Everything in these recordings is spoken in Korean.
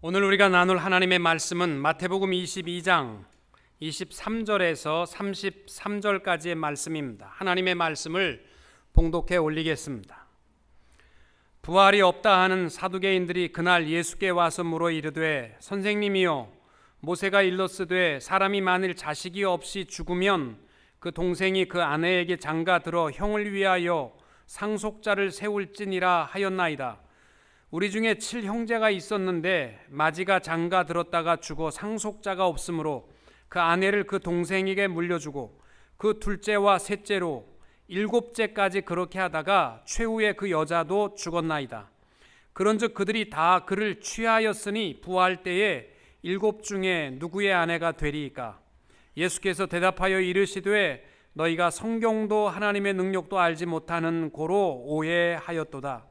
오늘 우리가 나눌 하나님의 말씀은 마태복음 22장 23절에서 33절까지의 말씀입니다. 하나님의 말씀을 봉독해 올리겠습니다. 부활이 없다 하는 사두개인들이 그날 예수께 와서 물어 이르되 선생님이여 모세가 일렀으되 사람이 만일 자식이 없이 죽으면 그 동생이 그 아내에게 장가들어 형을 위하여 상속자를 세울지니라 하였나이다. 우리 중에 7형제가 있었는데 마지가 장가 들었다가 죽어 상속자가 없으므로 그 아내를 그 동생에게 물려주고 그 둘째와 셋째로 7째까지 그렇게 하다가 최후에 그 여자도 죽었나이다. 그런즉 그들이 다 그를 취하였으니 부활 때에 7 중에 누구의 아내가 되리이까? 예수께서 대답하여 이르시되 너희가 성경도 하나님의 능력도 알지 못하는 고로 오해하였도다.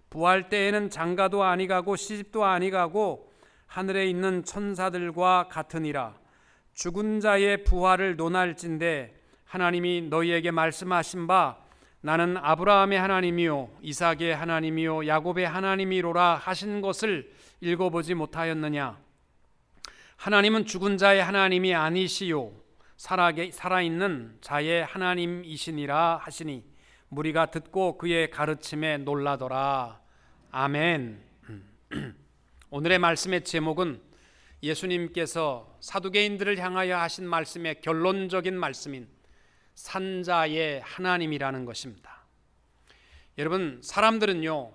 부활 때에는 장가도 아니가고 시집도 아니가고 하늘에 있는 천사들과 같으니라. 죽은 자의 부활을 논할진대 하나님이 너희에게 말씀하신 바 나는 아브라함의 하나님이요 이삭의 하나님이요 야곱의 하나님이로라 하신 것을 읽어보지 못하였느냐? 하나님은 죽은 자의 하나님이 아니시요 살아있는 자의 하나님이시니라 하시니 무리가 듣고 그의 가르침에 놀라더라. 아멘. 오늘의 말씀의 제목은 예수님께서 사두개인들을 향하여 하신 말씀의 결론적인 말씀인 산자의 하나님이라는 것입니다. 여러분, 사람들은요,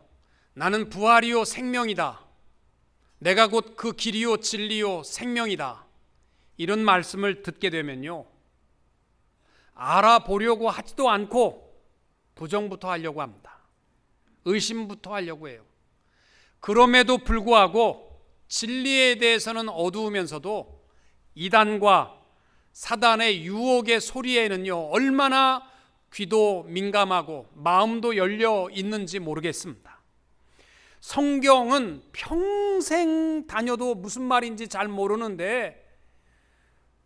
나는 부활이요 생명이다, 내가 곧 그 길이요 진리요 생명이다, 이런 말씀을 듣게 되면요, 알아보려고 하지도 않고 부정부터 하려고 합니다. 의심부터 하려고 해요. 그럼에도 불구하고 진리에 대해서는 어두우면서도 이단과 사단의 유혹의 소리에는요, 얼마나 귀도 민감하고 마음도 열려 있는지 모르겠습니다. 성경은 평생 다녀도 무슨 말인지 잘 모르는데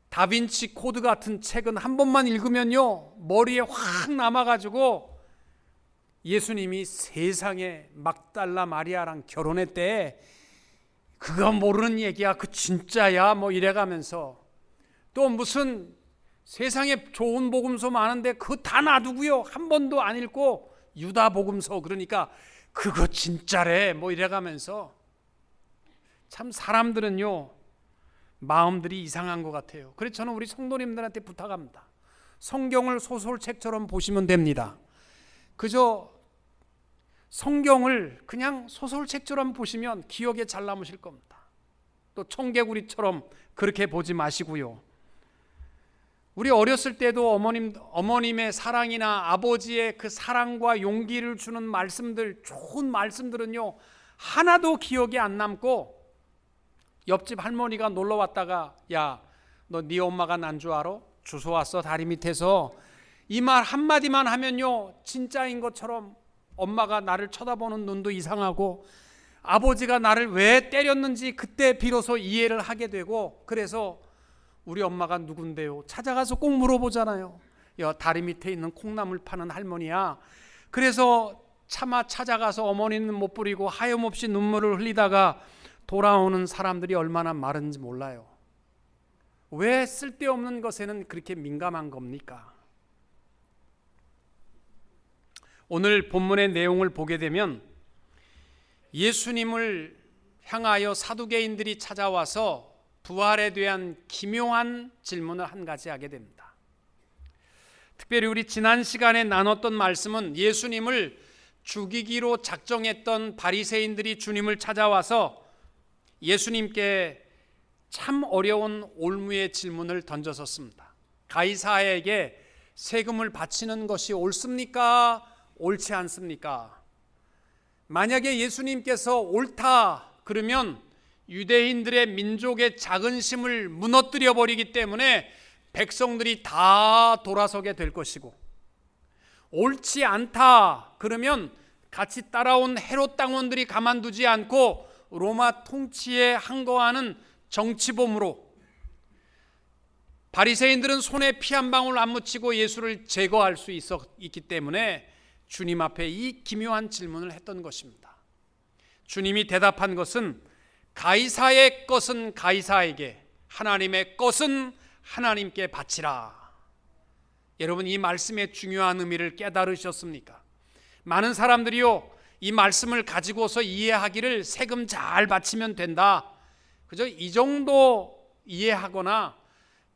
다빈치 코드 같은 책은 한 번만 읽으면요, 머리에 확 남아가지고 예수님이 세상에 막달라 마리아랑 결혼했대, 그거 모르는 얘기야, 그 진짜야, 뭐 이래가면서 또 무슨 세상에 좋은 복음서 많은데 그거 다 놔두고요, 한 번도 안 읽고 유다 복음서, 그러니까 그거 진짜래, 뭐 이래가면서 참 사람들은요 마음들이 이상한 것 같아요. 그래서 저는 우리 성도님들한테 부탁합니다. 성경을 소설책처럼 보시면 됩니다. 그저 성경을 그냥 소설책처럼 보시면 기억에 잘 남으실 겁니다. 또 청개구리처럼 그렇게 보지 마시고요. 우리 어렸을 때도 어머님의 사랑이나 아버지의 그 사랑과 용기를 주는 말씀들, 좋은 말씀들은요, 하나도 기억에 안 남고 옆집 할머니가 놀러 왔다가 야, 너 네 엄마가 난 줄 알아? 주워 왔어, 다리 밑에서. 이 말 한마디만 하면요, 진짜인 것처럼 엄마가 나를 쳐다보는 눈도 이상하고 아버지가 나를 왜 때렸는지 그때 비로소 이해를 하게 되고, 그래서 우리 엄마가 누군데요? 찾아가서 꼭 물어보잖아요. 야, 다리 밑에 있는 콩나물 파는 할머니야. 그래서 차마 찾아가서 어머니는 못 부리고 하염없이 눈물을 흘리다가 돌아오는 사람들이 얼마나 많은지 몰라요. 왜 쓸데없는 것에는 그렇게 민감한 겁니까? 오늘 본문의 내용을 보게 되면 예수님을 향하여 사두개인들이 찾아와서 부활에 대한 기묘한 질문을 한 가지 하게 됩니다. 특별히 우리 지난 시간에 나눴던 말씀은 예수님을 죽이기로 작정했던 바리새인들이 주님을 찾아와서 예수님께 참 어려운 올무의 질문을 던졌었습니다. 가이사에게 세금을 바치는 것이 옳습니까? 옳지 않습니까? 만약에 예수님께서 옳다 그러면 유대인들의 민족의 자긍심을 무너뜨려 버리기 때문에 백성들이 다 돌아서게 될 것이고, 옳지 않다 그러면 같이 따라온 헤롯 당원들이 가만두지 않고 로마 통치에 항거하는 정치범으로, 바리새인들은 손에 피 한 방울 안 묻히고 예수를 제거할 수 있기 때문에 주님 앞에 이 기묘한 질문을 했던 것입니다. 주님이 대답한 것은 가이사의 것은 가이사에게, 하나님의 것은 하나님께 바치라. 여러분, 이 말씀의 중요한 의미를 깨달으셨습니까? 많은 사람들이요, 이 말씀을 가지고서 이해하기를 세금 잘 바치면 된다, 그저 이 정도 이해하거나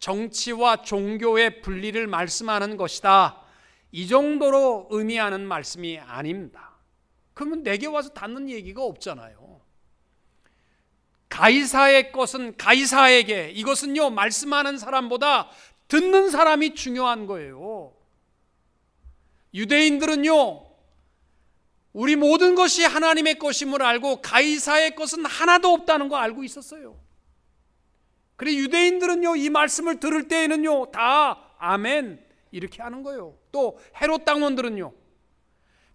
정치와 종교의 분리를 말씀하는 것이다, 이 정도로 의미하는 말씀이 아닙니다. 그러면 내게 와서 닿는 얘기가 없잖아요. 가이사의 것은 가이사에게, 이것은요 말씀하는 사람보다 듣는 사람이 중요한 거예요. 유대인들은요 우리 모든 것이 하나님의 것임을 알고 가이사의 것은 하나도 없다는 거 알고 있었어요. 그래 유대인들은요 이 말씀을 들을 때에는요 다 아멘 이렇게 하는 거예요. 또 헤롯 당원들은요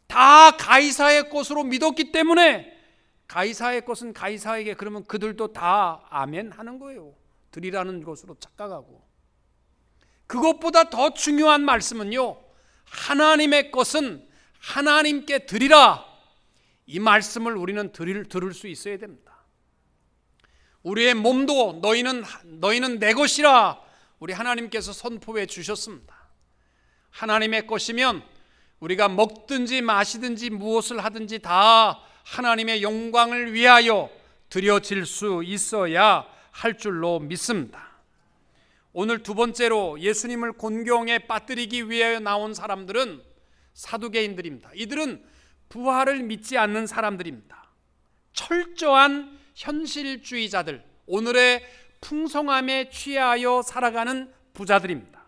다 가이사의 것으로 믿었기 때문에 가이사의 것은 가이사에게, 그러면 그들도 다 아멘 하는 거예요. 드리라는 것으로 착각하고. 그것보다 더 중요한 말씀은요, 하나님의 것은 하나님께 드리라, 이 말씀을 우리는 들을 수 있어야 됩니다. 우리의 몸도 너희는 내 것이라 우리 하나님께서 선포해 주셨습니다. 하나님의 것이면 우리가 먹든지 마시든지 무엇을 하든지 다 하나님의 영광을 위하여 드려질 수 있어야 할 줄로 믿습니다. 오늘 두 번째로 예수님을 곤경에 빠뜨리기 위하여 나온 사람들은 사두개인들입니다. 이들은 부활을 믿지 않는 사람들입니다. 철저한 현실주의자들, 오늘의 풍성함에 취하여 살아가는 부자들입니다.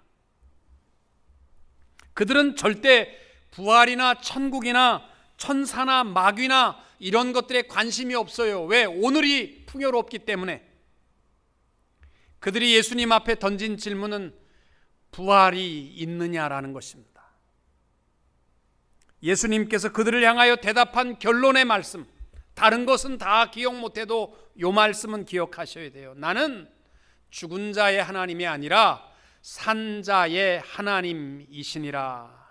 그들은 절대 부활이나 천국이나 천사나 마귀나 이런 것들에 관심이 없어요. 왜? 오늘이 풍요롭기 때문에. 그들이 예수님 앞에 던진 질문은 부활이 있느냐라는 것입니다. 예수님께서 그들을 향하여 대답한 결론의 말씀, 다른 것은 다 기억 못해도 이 말씀은 기억하셔야 돼요. 나는 죽은 자의 하나님이 아니라 산 자의 하나님이시니라.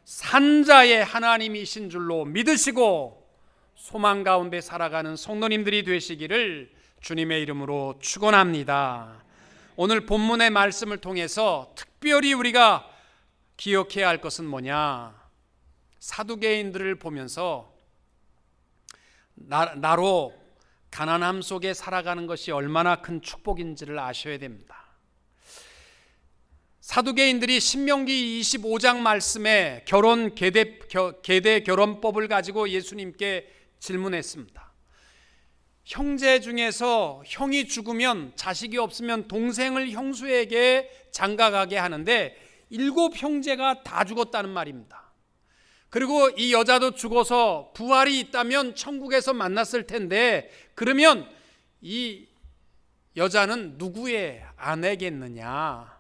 산 자의 하나님이신 줄로 믿으시고 소망 가운데 살아가는 성도님들이 되시기를 주님의 이름으로 축원합니다. 오늘 본문의 말씀을 통해서 특별히 우리가 기억해야 할 것은 뭐냐? 사두개인들을 보면서 나로 가난함 속에 살아가는 것이 얼마나 큰 축복인지를 아셔야 됩니다. 사두개인들이 신명기 25장 말씀에 계대 결혼법을 가지고 예수님께 질문했습니다. 형제 중에서 형이 죽으면 자식이 없으면 동생을 형수에게 장가가게 하는데 7 형제가 다 죽었다는 말입니다. 그리고 이 여자도 죽어서 부활이 있다면 천국에서 만났을 텐데, 그러면 이 여자는 누구의 아내겠느냐?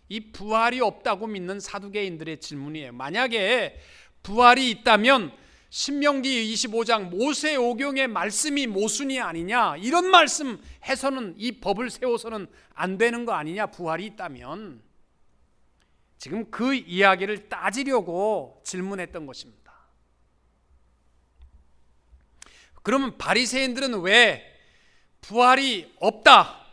이 부활이 없다고 믿는 사두개인들의 질문이에요. 만약에 부활이 있다면 신명기 25장 모세오경의 말씀이 모순이 아니냐, 이런 말씀 해서는, 이 법을 세워서는 안 되는 거 아니냐, 부활이 있다면. 지금 그 이야기를 따지려고 질문했던 것입니다. 그러면 바리새인들은 왜 부활이 없다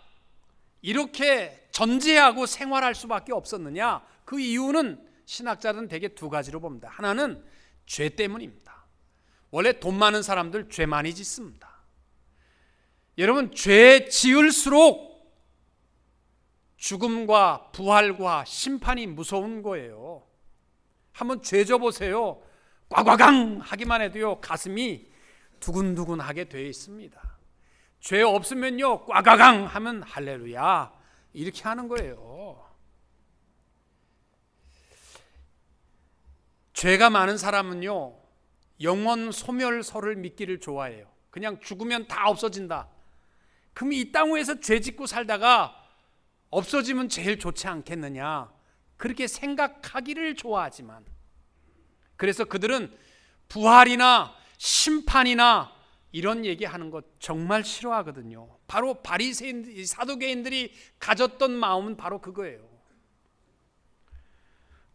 이렇게 전제하고 생활할 수밖에 없었느냐? 그 이유는 신학자들은 대개 두 가지로 봅니다. 하나는 죄 때문입니다. 원래 돈 많은 사람들 죄 많이 짓습니다. 여러분, 죄 지을수록 죽음과 부활과 심판이 무서운 거예요. 한번 죄 져보세요. 꽉꽉강 하기만 해도요 가슴이 두근두근하게 되어 있습니다. 죄 없으면요 꽉꽉강 하면 할렐루야 이렇게 하는 거예요. 죄가 많은 사람은요 영원 소멸설을 믿기를 좋아해요. 그냥 죽으면 다 없어진다. 그럼 이 땅 위에서 죄 짓고 살다가 없어지면 제일 좋지 않겠느냐, 그렇게 생각하기를 좋아하지만, 그래서 그들은 부활이나 심판이나 이런 얘기하는 것 정말 싫어하거든요. 바로 바리새인, 사두개인들이 가졌던 마음은 바로 그거예요.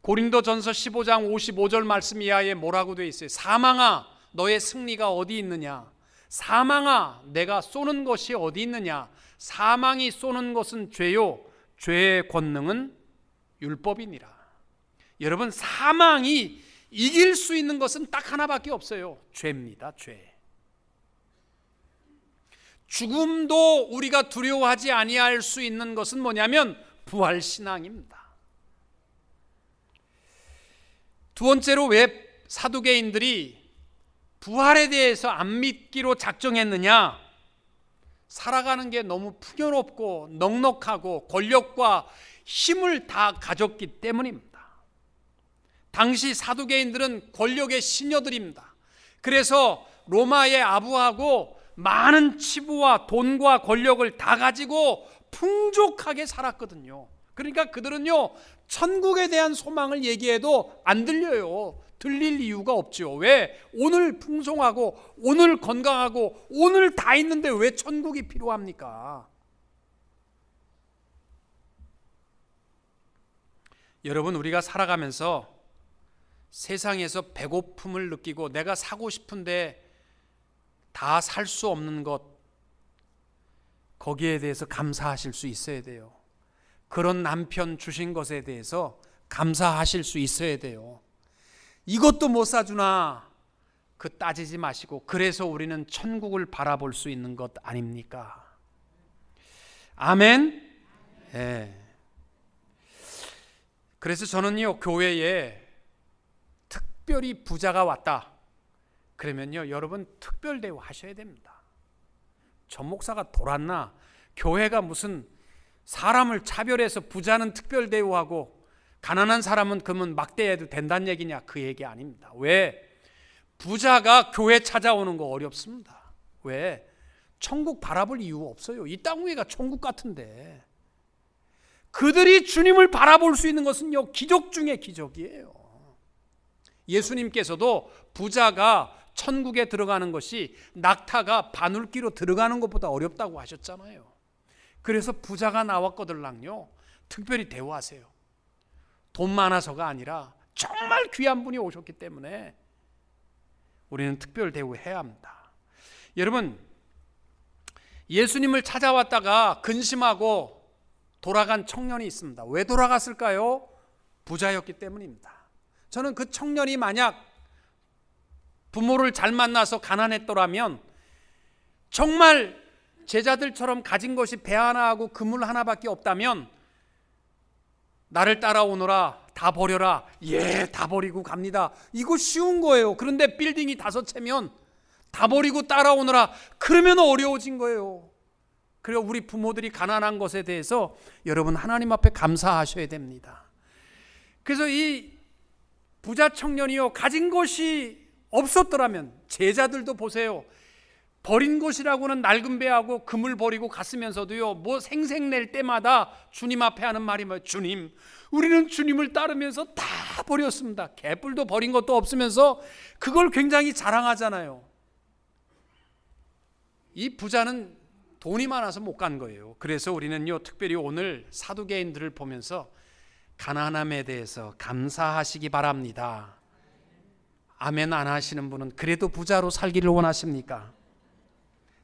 고린도전서 15장 55절 말씀 이하에 뭐라고 되어 있어요? 사망아 너의 승리가 어디 있느냐? 사망아 내가 쏘는 것이 어디 있느냐. 사망이 쏘는 것은 죄요 죄의 권능은 율법이니라. 여러분, 사망이 이길 수 있는 것은 딱 하나밖에 없어요. 죄입니다. 죄. 죽음도 우리가 두려워하지 아니할 수 있는 것은 뭐냐면 부활신앙입니다. 두 번째로 왜 사두개인들이 부활에 대해서 안 믿기로 작정했느냐? 살아가는 게 너무 풍요롭고 넉넉하고 권력과 힘을 다 가졌기 때문입니다. 당시 사두개인들은 권력의 시녀들입니다. 그래서 로마에 아부하고 많은 치부와 돈과 권력을 다 가지고 풍족하게 살았거든요. 그러니까 그들은요, 천국에 대한 소망을 얘기해도 안 들려요. 들릴 이유가 없죠. 왜? 오늘 풍성하고 오늘 건강하고 오늘 다 있는데 왜 천국이 필요합니까? 여러분, 우리가 살아가면서 세상에서 배고픔을 느끼고 내가 사고 싶은데 다 살 수 없는 것, 거기에 대해서 감사하실 수 있어야 돼요. 그런 남편 주신 것에 대해서 감사하실 수 있어야 돼요. 이것도 못 사주나 그 따지지 마시고, 그래서 우리는 천국을 바라볼 수 있는 것 아닙니까? 아멘. 네. 그래서 저는요, 교회에 특별히 부자가 왔다 그러면요, 여러분 특별 대우 하셔야 됩니다. 전 목사가 돌았나? 교회가 무슨 사람을 차별해서 부자는 특별 대우하고 가난한 사람은 그러면 막대해도 된다는 얘기냐? 그 얘기 아닙니다. 왜? 부자가 교회 찾아오는 거 어렵습니다. 왜? 천국 바라볼 이유 없어요. 이 땅 위가 천국 같은데. 그들이 주님을 바라볼 수 있는 것은요, 기적 중에 기적이에요. 예수님께서도 부자가 천국에 들어가는 것이 낙타가 바늘귀로 들어가는 것보다 어렵다고 하셨잖아요. 그래서 부자가 나왔거들랑요, 특별히 대우하세요. 돈 많아서가 아니라 정말 귀한 분이 오셨기 때문에 우리는 특별 대우해야 합니다. 여러분, 예수님을 찾아왔다가 근심하고 돌아간 청년이 있습니다. 왜 돌아갔을까요? 부자였기 때문입니다. 저는 그 청년이 만약 부모를 잘 만나서 가난했더라면, 정말 제자들처럼 가진 것이 배 하나하고 그물 하나밖에 없다면, 나를 따라오너라, 다 버려라, 예, 다 버리고 갑니다. 이거 쉬운 거예요. 그런데 빌딩이 5채면 다 버리고 따라오너라, 그러면 어려워진 거예요. 그리고 우리 부모들이 가난한 것에 대해서 여러분 하나님 앞에 감사하셔야 됩니다. 그래서 이 부자 청년이요, 가진 것이 없었더라면, 제자들도 보세요. 버린 것이라고는 낡은 배하고 금을 버리고 갔으면서도요, 뭐 생색낼 때마다 주님 앞에 하는 말이 뭐예요? 주님, 우리는 주님을 따르면서 다 버렸습니다. 개뿔도 버린 것도 없으면서 그걸 굉장히 자랑하잖아요. 이 부자는 돈이 많아서 못 간 거예요. 그래서 우리는요, 특별히 오늘 사두개인들을 보면서 가난함에 대해서 감사하시기 바랍니다. 아멘 안 하시는 분은 그래도 부자로 살기를 원하십니까?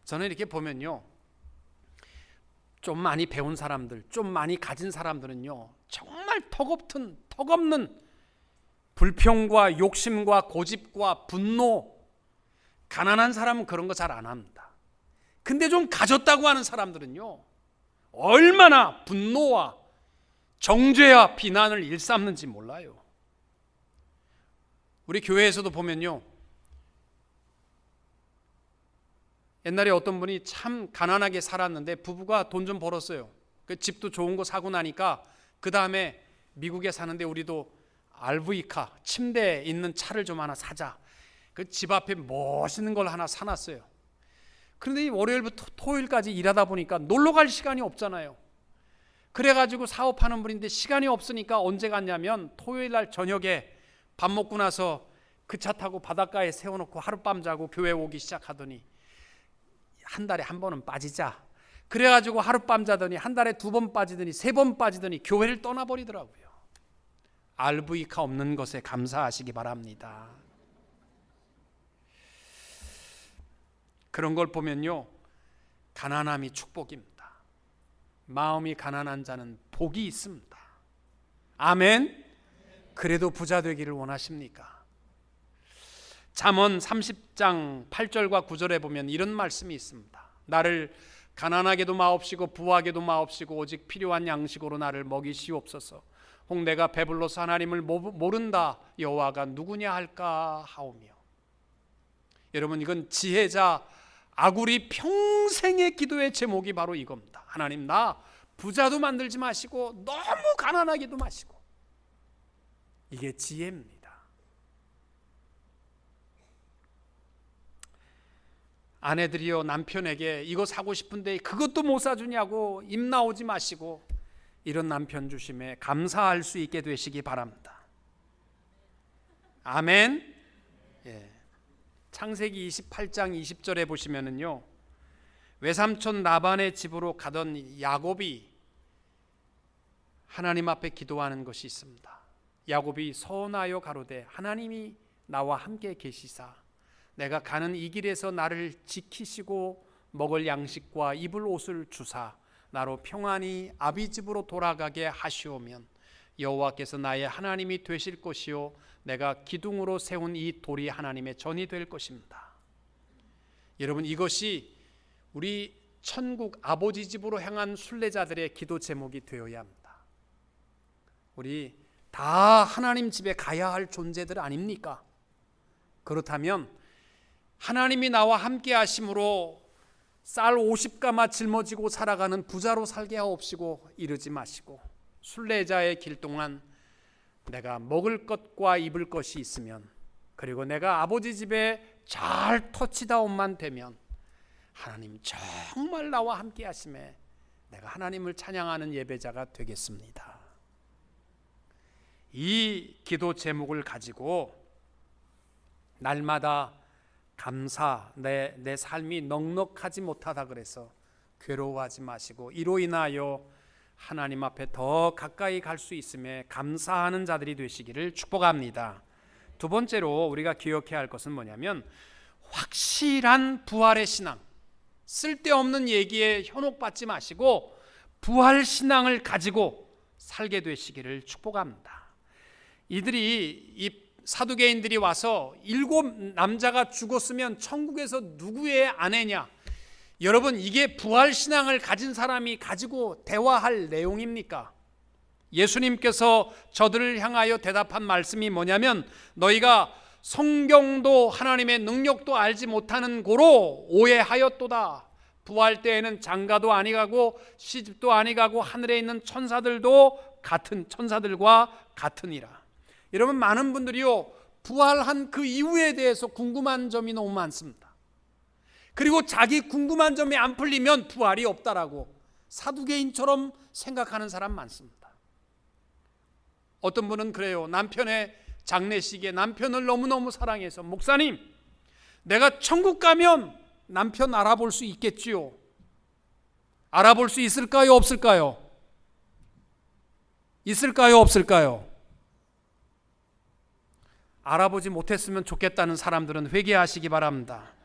저는 이렇게 보면요, 좀 많이 배운 사람들, 좀 많이 가진 사람들은요, 정말 턱없는 불평과 욕심과 고집과 분노, 가난한 사람은 그런 거 잘 안 합니다. 근데 좀 가졌다고 하는 사람들은요, 얼마나 분노와 정죄와 비난을 일삼는지 몰라요. 우리 교회에서도 보면요, 옛날에 어떤 분이 참 가난하게 살았는데 부부가 돈 좀 벌었어요. 그 집도 좋은 거 사고 나니까 그 다음에 미국에 사는데 우리도 RV카, 침대 있는 차를 좀 하나 사자. 그 집 앞에 멋있는 걸 하나 사놨어요. 그런데 이 월요일부터 토요일까지 일하다 보니까 놀러 갈 시간이 없잖아요. 그래가지고 사업하는 분인데 시간이 없으니까 언제 갔냐면 토요일 날 저녁에 밥 먹고 나서 그 차 타고 바닷가에 세워놓고 하룻밤 자고 교회 오기 시작하더니, 한 달에 한 번은 빠지자. 그래가지고 하룻밤 자더니 한 달에 2번 빠지더니 3번 빠지더니 교회를 떠나버리더라고요. RV카 없는 것에 감사하시기 바랍니다. 그런 걸 보면요, 가난함이 축복입니다. 마음이 가난한 자는 복이 있습니다. 아멘. 그래도 부자 되기를 원하십니까? 잠언 30장 8절과 9절에 보면 이런 말씀이 있습니다. 나를 가난하게도 마옵시고 부하게도 마옵시고 오직 필요한 양식으로 나를 먹이시옵소서. 혹 내가 배불러서 하나님을 모른다 여호와가 누구냐 할까 하오며. 여러분, 이건 지혜자 아굴이 평생의 기도의 제목이 바로 이겁니다. 하나님, 나 부자도 만들지 마시고 너무 가난하게도 마시고. 이게 지혜입니다. 아내들이요, 남편에게 이거 사고 싶은데 그것도 못 사주냐고 입 나오지 마시고 이런 남편 주심에 감사할 수 있게 되시기 바랍니다. 아멘. 예. 창세기 28장 20절에 보시면은요, 외삼촌 라반의 집으로 가던 야곱이 하나님 앞에 기도하는 것이 있습니다. 야곱이 서원하여 가로되 하나님이 나와 함께 계시사 내가 가는 이 길에서 나를 지키시고 먹을 양식과 입을 옷을 주사 나로 평안히 아비 집으로 돌아가게 하시오면 여호와께서 나의 하나님이 되실 것이요 내가 기둥으로 세운 이 돌이 하나님의 전이 될 것입니다. 여러분, 이것이 우리 천국 아버지 집으로 향한 순례자들의 기도 제목이 되어야 합니다. 우리 다 하나님 집에 가야 할 존재들 아닙니까? 그렇다면 하나님이 나와 함께 하심으로 쌀 50가마 짊어지고 살아가는 부자로 살게 하옵시고 이러지 마시고, 순례자의 길 동안 내가 먹을 것과 입을 것이 있으면, 그리고 내가 아버지 집에 잘 터치다운만 되면 하나님 정말 나와 함께 하심에 내가 하나님을 찬양하는 예배자가 되겠습니다. 이 기도 제목을 가지고 날마다 감사, 내 삶이 넉넉하지 못하다 그래서 괴로워하지 마시고 이로 인하여 하나님 앞에 더 가까이 갈 수 있음에 감사하는 자들이 되시기를 축복합니다. 두 번째로 우리가 기억해야 할 것은 뭐냐면 확실한 부활의 신앙, 쓸데없는 얘기에 현혹받지 마시고 부활 신앙을 가지고 살게 되시기를 축복합니다. 이 사두개인들이 와서 7 남자가 죽었으면 천국에서 누구의 아내냐, 여러분, 이게 부활 신앙을 가진 사람이 가지고 대화할 내용입니까? 예수님께서 저들을 향하여 대답한 말씀이 뭐냐면, 너희가 성경도 하나님의 능력도 알지 못하는 고로 오해하였도다. 부활 때에는 장가도 아니가고 시집도 아니가고 하늘에 있는 천사들도 같은 천사들과 같으니라. 여러분, 많은 분들이요, 부활한 그 이후에 대해서 궁금한 점이 너무 많습니다. 그리고 자기 궁금한 점이 안 풀리면 부활이 없다라고 사두개인처럼 생각하는 사람 많습니다. 어떤 분은 그래요. 남편의 장례식에 남편을 너무너무 사랑해서, 목사님, 내가 천국 가면 남편 알아볼 수 있겠지요? 알아볼 수 있을까요? 없을까요? 있을까요? 없을까요? 알아보지 못했으면 좋겠다는 사람들은 회개하시기 바랍니다.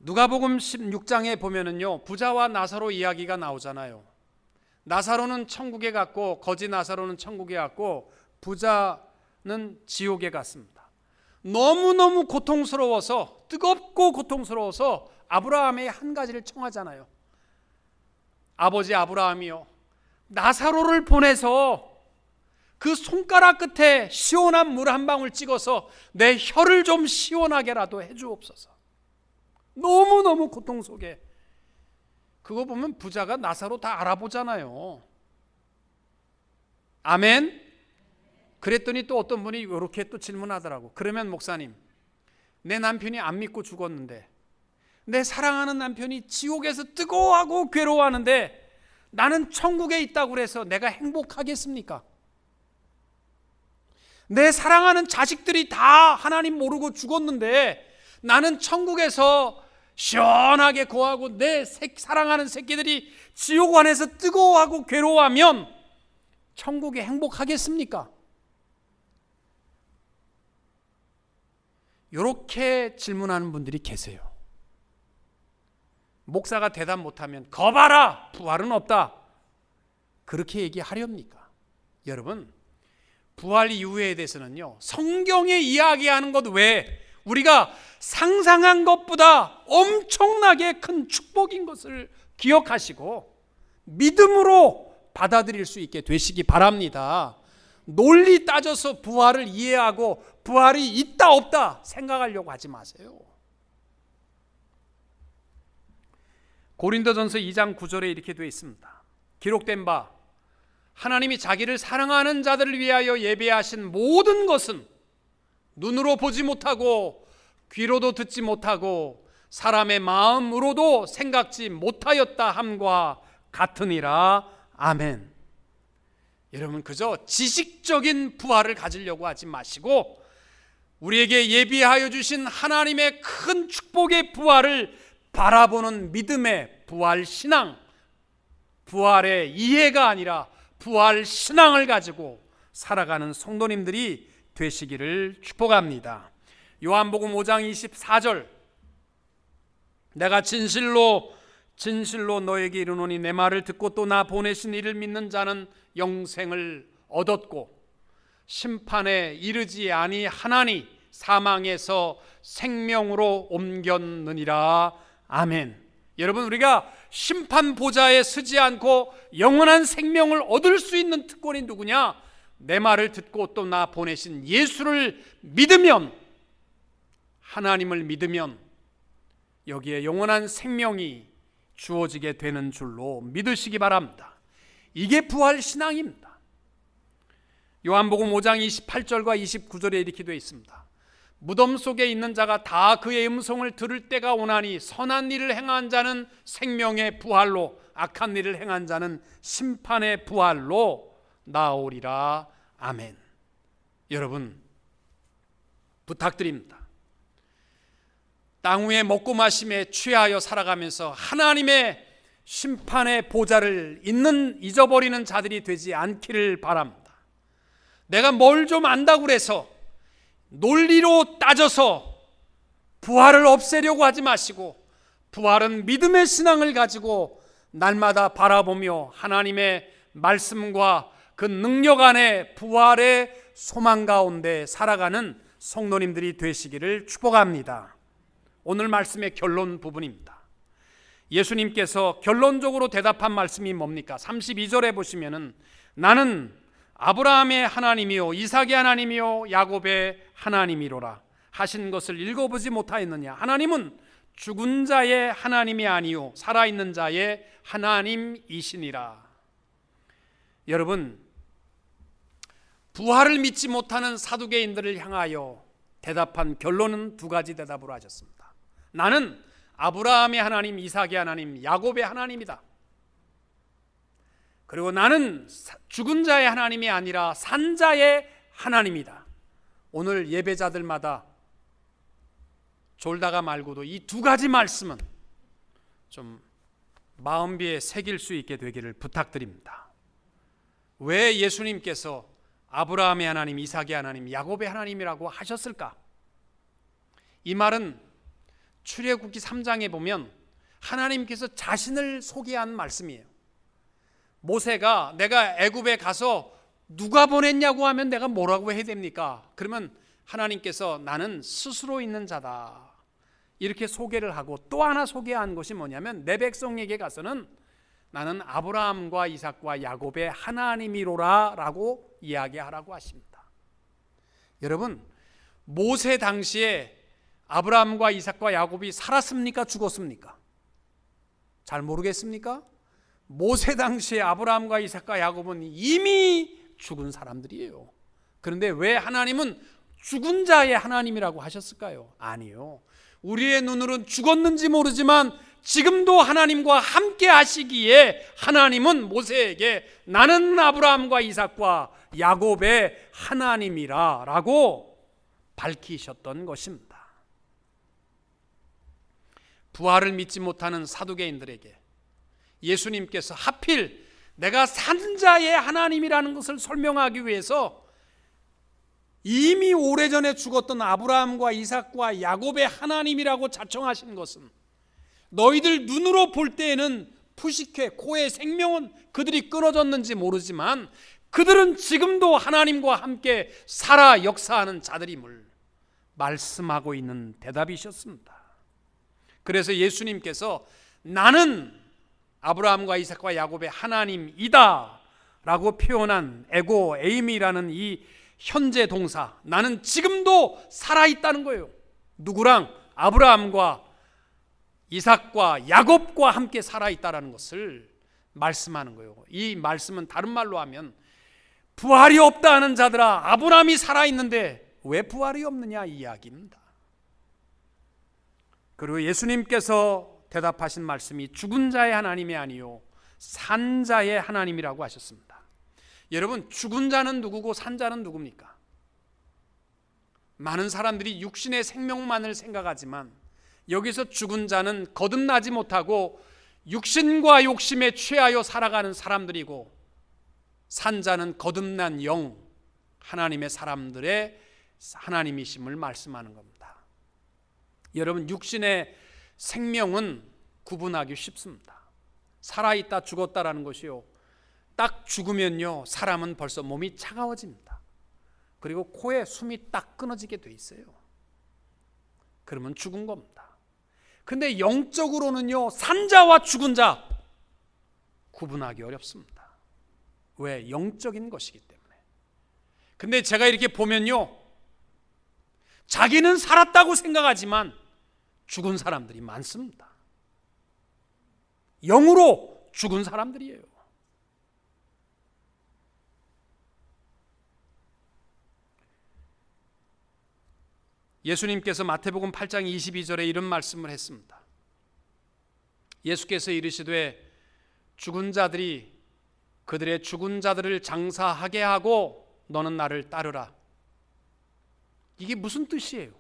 누가복음 16장에 보면은요, 부자와 나사로 이야기가 나오잖아요. 나사로는 천국에 갔고 거지 나사로는 천국에 갔고 부자는 지옥에 갔습니다. 너무너무 고통스러워서, 뜨겁고 고통스러워서 아브라함의 한 가지를 청하잖아요. 아버지 아브라함이요, 나사로를 보내서 그 손가락 끝에 시원한 물 한 방울 찍어서 내 혀를 좀 시원하게라도 해주옵소서. 너무너무 고통 속에. 그거 보면 부자가 나사로 다 알아보잖아요. 아멘. 그랬더니 또 어떤 분이 이렇게 또 질문하더라고. 그러면 목사님, 내 남편이 안 믿고 죽었는데, 내 사랑하는 남편이 지옥에서 뜨거워하고 괴로워하는데 나는 천국에 있다고 그래서 내가 행복하겠습니까? 내 사랑하는 자식들이 다 하나님 모르고 죽었는데 나는 천국에서 시원하게 거하고 내 사랑하는 새끼들이 지옥 안에서 뜨거워하고 괴로워하면 천국에 행복하겠습니까? 이렇게 질문하는 분들이 계세요. 목사가 대답 못하면 거봐라, 부활은 없다, 그렇게 얘기하렵니까? 여러분, 부활 이후에 대해서는요, 성경에 이야기하는 것 외에 우리가 상상한 것보다 엄청나게 큰 축복인 것을 기억하시고 믿음으로 받아들일 수 있게 되시기 바랍니다. 논리 따져서 부활을 이해하고 부활이 있다 없다 생각하려고 하지 마세요. 고린도전서 2장 9절에 이렇게 되어 있습니다. 기록된 바 하나님이 자기를 사랑하는 자들을 위하여 예배하신 모든 것은 눈으로 보지 못하고 귀로도 듣지 못하고 사람의 마음으로도 생각지 못하였다 함과 같으니라. 아멘. 여러분, 그저 지식적인 부활을 가지려고 하지 마시고 우리에게 예비하여 주신 하나님의 큰 축복의 부활을 바라보는 믿음의 부활 신앙, 부활의 이해가 아니라 부활 신앙을 가지고 살아가는 성도님들이 되시기를 축복합니다. 요한복음 5장 24절, 내가 진실로 너에게 이르노니 내 말을 듣고 또 나 보내신 이를 믿는 자는 영생을 얻었고 심판에 이르지 아니하나니 사망에서 생명으로 옮겼느니라. 아멘. 여러분, 우리가 심판 보좌에 서지 않고 영원한 생명을 얻을 수 있는 특권이 누구냐? 내 말을 듣고 또 나 보내신 예수를 믿으면, 하나님을 믿으면 여기에 영원한 생명이 주어지게 되는 줄로 믿으시기 바랍니다. 이게 부활 신앙입니다. 요한복음 5장 28절과 29절에 이렇게 되어 있습니다. 무덤 속에 있는 자가 다 그의 음성을 들을 때가 오나니 선한 일을 행한 자는 생명의 부활로, 악한 일을 행한 자는 심판의 부활로 나오리라. 아멘. 여러분, 부탁드립니다. 땅 위에 먹고 마심에 취하여 살아가면서 하나님의 심판의 보좌를 잊어버리는 자들이 되지 않기를 바랍니다. 내가 뭘 좀 안다고 해서 논리로 따져서 부활을 없애려고 하지 마시고, 부활은 믿음의 신앙을 가지고 날마다 바라보며 하나님의 말씀과 그 능력 안에 부활의 소망 가운데 살아가는 성도님들이 되시기를 축복합니다. 오늘 말씀의 결론 부분입니다. 예수님께서 결론적으로 대답한 말씀이 뭡니까? 32절에 보시면은 나는 아브라함의 하나님이요 이삭의 하나님이요 야곱의 하나님이로라 하신 것을 읽어보지 못하였느냐? 하나님은 죽은 자의 하나님이 아니요 살아있는 자의 하나님이시니라. 여러분, 부활을 믿지 못하는 사두개인들을 향하여 대답한 결론은 두 가지 대답으로 하셨습니다. 나는 아브라함의 하나님, 이삭의 하나님, 야곱의 하나님이다. 그리고 나는 죽은 자의 하나님이 아니라 산 자의 하나님이다. 오늘 예배자들마다 졸다가 말고도 이 두 가지 말씀은 좀 마음비에 새길 수 있게 되기를 부탁드립니다. 왜 예수님께서 아브라함의 하나님, 이삭의 하나님, 야곱의 하나님이라고 하셨을까? 이 말은 출애굽기 3장에 보면 하나님께서 자신을 소개한 말씀이에요. 모세가 내가 애굽에 가서 누가 보냈냐고 하면 내가 뭐라고 해야 됩니까? 그러면 하나님께서 나는 스스로 있는 자다 이렇게 소개를 하고, 또 하나 소개한 것이 뭐냐면 내 백성에게 가서는 나는 아브라함과 이삭과 야곱의 하나님이로라 라고 이야기하라고 하십니다. 여러분, 모세 당시에 아브라함과 이삭과 야곱이 살았습니까? 죽었습니까? 잘 모르겠습니까? 모세 당시에 아브라함과 이삭과 야곱은 이미 죽은 사람들이에요. 그런데 왜 하나님은 죽은 자의 하나님이라고 하셨을까요? 아니요. 우리의 눈으로는 죽었는지 모르지만 지금도 하나님과 함께 하시기에 하나님은 모세에게 나는 아브라함과 이삭과 야곱의 하나님이라 라고 밝히셨던 것입니다. 부활을 믿지 못하는 사두개인들에게 예수님께서 하필 내가 산 자의 하나님이라는 것을 설명하기 위해서 이미 오래전에 죽었던 아브라함과 이삭과 야곱의 하나님이라고 자청하신 것은 너희들 눈으로 볼 때에는 푸시케 코의 생명은 그들이 끊어졌는지 모르지만 그들은 지금도 하나님과 함께 살아 역사하는 자들임을 말씀하고 있는 대답이셨습니다. 그래서 예수님께서 나는 아브라함과 이삭과 야곱의 하나님이다 라고 표현한 에고 에이미라는 이 현재 동사, 나는 지금도 살아있다는 거예요. 누구랑? 아브라함과 이삭과 야곱과 함께 살아있다는 것을 말씀하는 거예요. 이 말씀은 다른 말로 하면 부활이 없다 하는 자들아, 아브라함이 살아있는데 왜 부활이 없느냐 이 이야기입니다. 그리고 예수님께서 대답하신 말씀이 죽은 자의 하나님이 아니요 산 자의 하나님이라고 하셨습니다. 여러분, 죽은 자는 누구고 산 자는 누굽니까? 많은 사람들이 육신의 생명만을 생각하지만 여기서 죽은 자는 거듭나지 못하고 육신과 욕심에 취하여 살아가는 사람들이고, 산 자는 거듭난 영, 하나님의 사람들의 하나님이심을 말씀하는 겁니다. 여러분, 육신의 생명은 구분하기 쉽습니다. 살아있다 죽었다라는 것이요, 딱 죽으면요 사람은 벌써 몸이 차가워집니다. 그리고 코에 숨이 딱 끊어지게 돼 있어요. 그러면 죽은 겁니다. 근데 영적으로는요 산 자와 죽은 자 구분하기 어렵습니다. 왜? 영적인 것이기 때문에. 근데 제가 이렇게 보면요, 자기는 살았다고 생각하지만 죽은 사람들이 많습니다. 영으로 죽은 사람들이에요. 예수님께서 마태복음 8장 22절에 이런 말씀을 했습니다. 예수께서 이르시되 죽은 자들이 그들의 죽은 자들을 장사하게 하고 너는 나를 따르라. 이게 무슨 뜻이에요?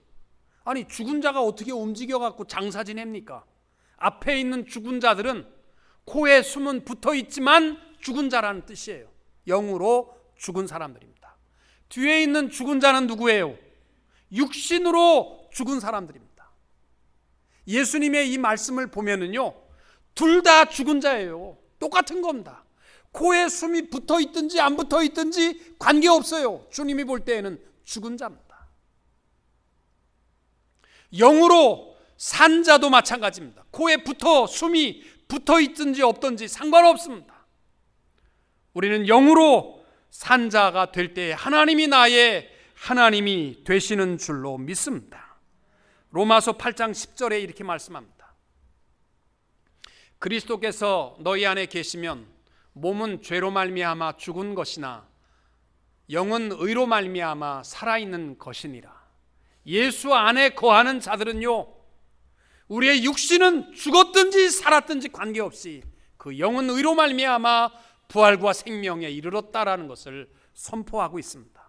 아니, 죽은 자가 어떻게 움직여 갖고 장사 지냅니까? 앞에 있는 죽은 자들은 코에 숨은 붙어 있지만 죽은 자라는 뜻이에요. 영으로 죽은 사람들입니다. 뒤에 있는 죽은 자는 누구예요? 육신으로 죽은 사람들입니다. 예수님의 이 말씀을 보면은요, 둘 다 죽은 자예요. 똑같은 겁니다. 코에 숨이 붙어 있든지 안 붙어 있든지 관계없어요. 주님이 볼 때에는 죽은 자입니다. 영으로 산 자도 마찬가지입니다. 코에 숨이 붙어 있든지 없든지 상관없습니다. 우리는 영으로 산 자가 될 때에 하나님이 나의 하나님이 되시는 줄로 믿습니다. 로마서 8장 10절에 이렇게 말씀합니다. 그리스도께서 너희 안에 계시면 몸은 죄로 말미암아 죽은 것이나 영은 의로 말미암아 살아있는 것이니라. 예수 안에 거하는 자들은요, 우리의 육신은 죽었든지 살았든지 관계없이 그 영은 의로 말미암아 부활과 생명에 이르렀다라는 것을 선포하고 있습니다.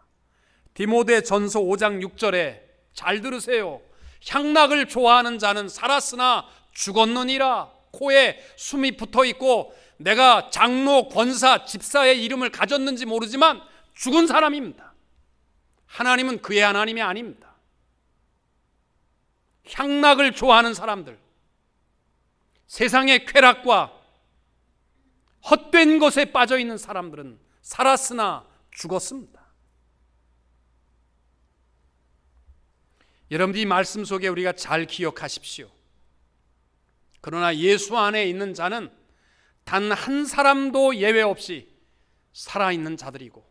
디모데 전서 5장 6절에 잘 들으세요. 향락을 좋아하는 자는 살았으나 죽었느니라. 코에 숨이 붙어 있고 내가 장로, 권사, 집사의 이름을 가졌는지 모르지만 죽은 사람입니다. 하나님은 그의 하나님이 아닙니다. 향락을 좋아하는 사람들, 세상의 쾌락과 헛된 것에 빠져 있는 사람들은 살았으나 죽었습니다. 여러분들 이 말씀 속에 우리가 잘 기억하십시오. 그러나 예수 안에 있는 자는 단 한 사람도 예외 없이 살아있는 자들이고,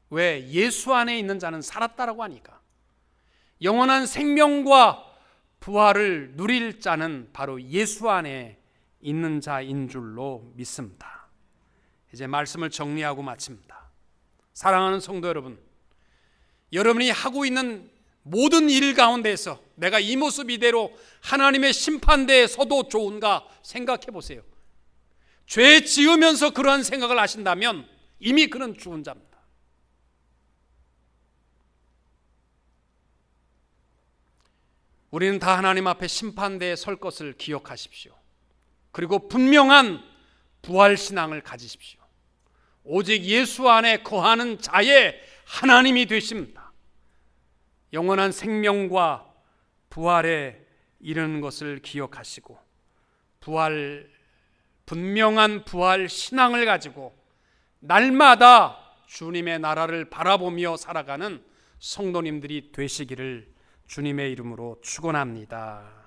왜? 예수 안에 있는 자는 살았다라고 하니까. 영원한 생명과 부활을 누릴 자는 바로 예수 안에 있는 자인 줄로 믿습니다. 이제 말씀을 정리하고 마칩니다. 사랑하는 성도 여러분, 여러분이 하고 있는 모든 일 가운데에서 내가 이 모습 이대로 하나님의 심판대에 서도 좋은가 생각해 보세요. 죄 지으면서 그러한 생각을 하신다면 이미 그는 죽은 자입니다. 우리는 다 하나님 앞에 심판대에 설 것을 기억하십시오. 그리고 분명한 부활신앙을 가지십시오. 오직 예수 안에 거하는 자의 하나님이 되십니다. 영원한 생명과 부활에 이르는 것을 기억하시고 분명한 부활 신앙을 가지고 날마다 주님의 나라를 바라보며 살아가는 성도님들이 되시기를 주님의 이름으로 축원합니다.